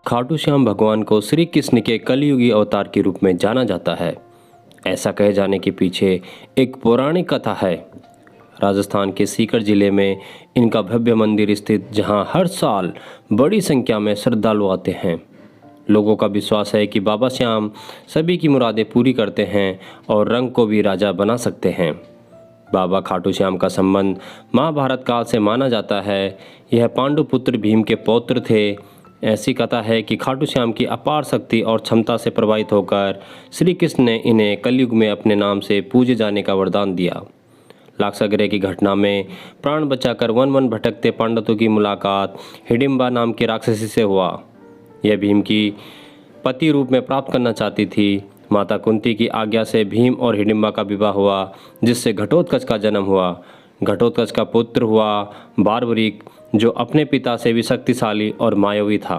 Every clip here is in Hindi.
खाटू श्याम भगवान को श्री कृष्ण के कलयुगी अवतार के रूप में जाना जाता है। ऐसा कहे जाने के पीछे एक पौराणिक कथा है। राजस्थान के सीकर जिले में इनका भव्य मंदिर स्थित, जहां हर साल बड़ी संख्या में श्रद्धालु आते हैं। लोगों का विश्वास है कि बाबा श्याम सभी की मुरादें पूरी करते हैं और रंग को भी राजा बना सकते हैं। बाबा खाटू श्याम का संबंध महाभारत काल से माना जाता है। यह पांडु पुत्र भीम के पौत्र थे। ऐसी कथा है कि खाटू श्याम की अपार शक्ति और क्षमता से प्रभावित होकर श्री कृष्ण ने इन्हें कलयुग में अपने नाम से पूजे जाने का वरदान दिया। लाक्षागृह की घटना में प्राण बचाकर वन वन भटकते पांडवों की मुलाकात हिडिंबा नाम की राक्षसी से हुआ। यह भीम की पति रूप में प्राप्त करना चाहती थी। माता कुंती की आज्ञा से भीम और हिडिंबा का विवाह हुआ, जिससे घटोत्कच का जन्म हुआ। घटोत्कच का पुत्र हुआ बार्बरिक, जो अपने पिता से भी शक्तिशाली और मायावी था।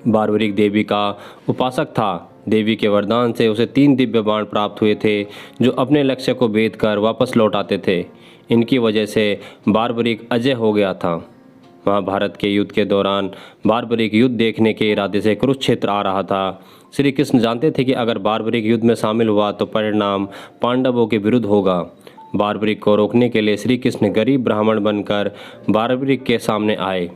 बार्बरिक देवी का उपासक था। देवी के वरदान से उसे 3 दिव्य बाण प्राप्त हुए थे, जो अपने लक्ष्य को भेद कर वापस लौट आते थे। इनकी वजह से बार्बरिक अजय हो गया था। महाभारत के युद्ध के दौरान बार्बरिक युद्ध देखने के इरादे से कुरुक्षेत्र आ रहा था। श्री कृष्ण जानते थे कि अगर बार्बरिक युद्ध में शामिल हुआ तो परिणाम पांडवों के विरुद्ध होगा। बार्बरिक को रोकने के लिए श्री कृष्ण गरीब ब्राह्मण बनकर बार्बरिक के सामने आए।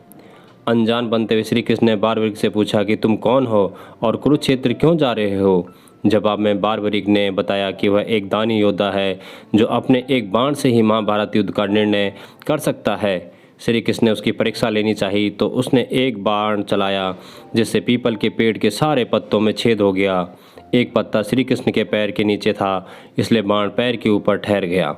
अनजान बनते हुए श्री कृष्ण ने बार्बरिक से पूछा कि तुम कौन हो और कुरुक्षेत्र क्यों जा रहे हो। जवाब में बार्बरिक ने बताया कि वह एक दानी योद्धा है, जो अपने एक बाण से ही महाभारत युद्ध का निर्णय कर सकता है। श्री कृष्ण ने उसकी परीक्षा लेनी चाहिए, तो उसने एक बाण चलाया, जिससे पीपल के पेड़ के सारे पत्तों में छेद हो गया। एक पत्ता श्री कृष्ण के पैर के नीचे था, इसलिए बाण पैर के ऊपर ठहर गया।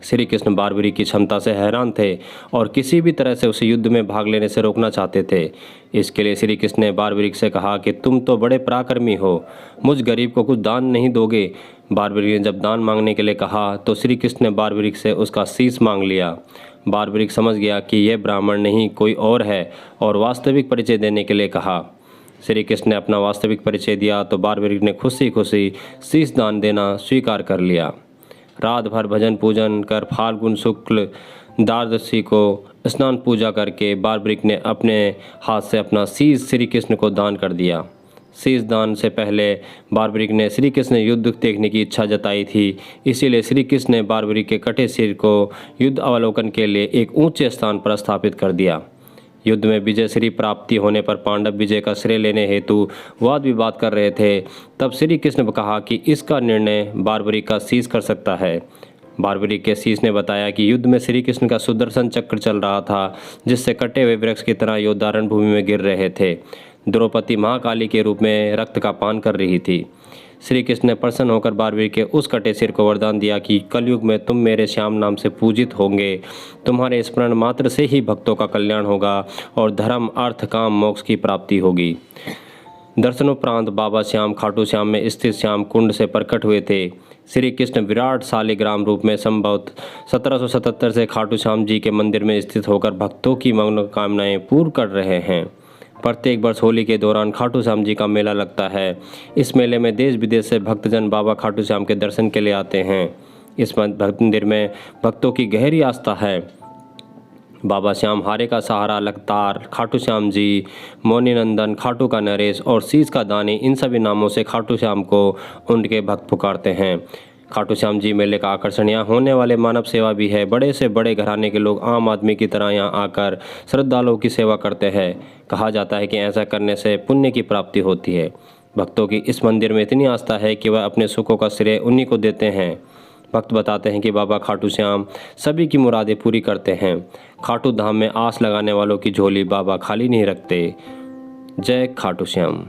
श्री कृष्ण बार्बरिक की क्षमता से हैरान थे और किसी भी तरह से उसे युद्ध में भाग लेने से रोकना चाहते थे। इसके लिए श्री कृष्ण ने बार्बरिक से कहा कि तुम तो बड़े पराक्रमी हो, मुझ गरीब को कुछ दान नहीं दोगे। बार्बरिक ने जब दान मांगने के लिए कहा तो श्री कृष्ण ने बार्बरिक से उसका शीश मांग लिया। बार्बरिक समझ गया कि यह ब्राह्मण नहीं कोई और है और वास्तविक परिचय देने के लिए कहा। श्री कृष्ण ने अपना वास्तविक परिचय दिया तो बार्बरिक ने खुशी खुशी शीश दान देना स्वीकार कर लिया। रात भर भजन पूजन कर फाल्गुन शुक्ल द्वादशी को स्नान पूजा करके बार्बरिक ने अपने हाथ से अपना शीश श्री कृष्ण को दान कर दिया। शीश दान से पहले बार्बरिक ने श्री कृष्ण युद्ध देखने की इच्छा जताई थी, इसीलिए श्री कृष्ण ने बार्बरिक के कटे सिर को युद्ध अवलोकन के लिए एक ऊंचे स्थान पर स्थापित कर दिया। युद्ध में विजय श्री प्राप्ति होने पर पांडव विजय का श्रेय लेने हेतु वाद विवाद कर रहे थे। तब श्री कृष्ण ने कहा कि इसका निर्णय बार्बरिक का शीश कर सकता है। बार्बरिक के शीश ने बताया कि युद्ध में श्री कृष्ण का सुदर्शन चक्र चल रहा था, जिससे कटे हुए वृक्ष की तरह योद्धा रणभूमि में गिर रहे थे। द्रौपदी महाकाली के रूप में रक्त का पान कर रही थी। श्री कृष्ण ने प्रसन्न होकर बार्बरिक के उस कटे सिर को वरदान दिया कि कलयुग में तुम मेरे श्याम नाम से पूजित होंगे। तुम्हारे स्मरण मात्र से ही भक्तों का कल्याण होगा और धर्म अर्थ काम मोक्ष की प्राप्ति होगी। दर्शनोपरांत बाबा श्याम खाटू श्याम में स्थित श्याम कुंड से प्रकट हुए थे। श्री कृष्ण विराट शालिग्राम रूप में संभवतः 1777 से खाटू श्याम जी के मंदिर में स्थित होकर भक्तों की मनोकामनाएं पूर्ण कर रहे हैं। प्रत्येक वर्ष होली के दौरान खाटू श्याम जी का मेला लगता है। इस मेले में देश विदेश से भक्तजन बाबा खाटू श्याम के दर्शन के लिए आते हैं। इस मंदिर में भक्तों की गहरी आस्था है। बाबा श्याम हारे का सहारा, लगतार, खाटू श्याम जी, मोनी नंदन, खाटू का नरेश और शीश का दानी, इन सभी नामों से खाटू श्याम को उनके भक्त पुकारते हैं। खाटू श्याम जी मेले का आकर्षण यहाँ होने वाले मानव सेवा भी है। बड़े से बड़े घराने के लोग आम आदमी की तरह यहाँ आकर श्रद्धालुओं की सेवा करते हैं। कहा जाता है कि ऐसा करने से पुण्य की प्राप्ति होती है। भक्तों की इस मंदिर में इतनी आस्था है कि वह अपने सुखों का श्रेय उन्हीं को देते हैं। भक्त बताते हैं कि बाबा खाटू श्याम सभी की मुरादें पूरी करते हैं। खाटू धाम में आस लगाने वालों की झोली बाबा खाली नहीं रखते। जय खाटू श्याम।